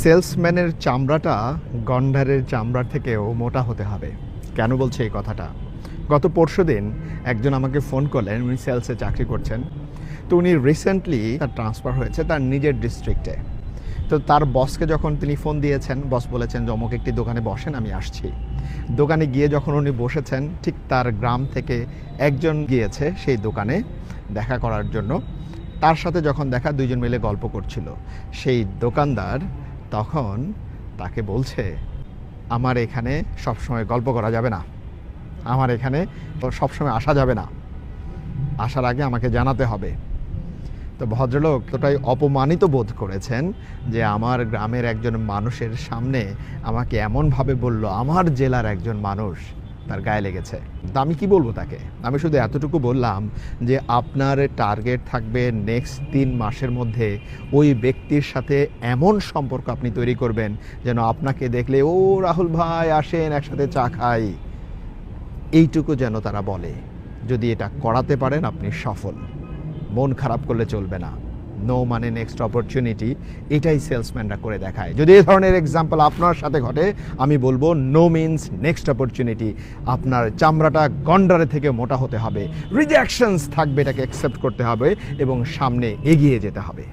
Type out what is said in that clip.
সেলসম্যানের চামড়াটা গন্ডারের চামড়ার থেকেও মোটা হতে হবে। কেন বলছে এই কথাটা? গত পরশুদিন একজন আমাকে ফোন করলেন, উনি সেলসে চাকরি করছেন। তো উনি রিসেন্টলি তার ট্রান্সফার হয়েছে তার নিজের ডিস্ট্রিক্টে। তো তার বসকে যখন তিনি ফোন দিয়েছেন, বস বলেছেন যে অমুক একটি দোকানে বসেন, আমি আসছি। দোকানে গিয়ে যখন উনি বসেছেন, ঠিক তার গ্রাম থেকে একজন গিয়েছে সেই দোকানে দেখা করার জন্য। তার সাথে যখন দেখা, দুইজন মিলে গল্প করছিল। সেই দোকানদার তখন তাকে বলছে, আমার এখানে সবসময় গল্প করা যাবে না, আমার এখানে সবসময় আসা যাবে না, আসার আগে আমাকে জানাতে হবে। তো ভদ্রলোক এতটাই অপমানিত বোধ করেছেন যে আমার গ্রামের একজন মানুষের সামনে আমাকে এমনভাবে বলল, আমার জেলার একজন মানুষ, তার গায়ে লেগেছে। তা আমি কি বলবো তাকে? আমি শুধু এতটুকু বললাম যে আপনার টার্গেট থাকবে নেক্সট 3 মাসের মধ্যে ওই ব্যক্তির সাথে এমন সম্পর্ক আপনি তৈরি করবেন যেন আপনাকে দেখলে, ও রাহুল ভাই আসেন একসাথে চা খাই, এইটুকু যেন তারা বলে। যদি এটা করাতে পারেন আপনি সফল। মন খারাপ করলে চলবে না। নো মানে নেক্সট অপরচুনিটি, এটাই সেলসম্যানরা করে দেখায়। যদি এই ধরনের এক্সাম্পল আপনার সাথে ঘটে, আমি বলবো নো মিনস নেক্সট অপরচুনিটি। আপনার চামড়াটা গন্ডারের থেকে মোটা হতে হবে, রিজেকশনস থাকবে, এটাকে অ্যাকসেপ্ট করতে হবে এবং সামনে এগিয়ে যেতে হবে।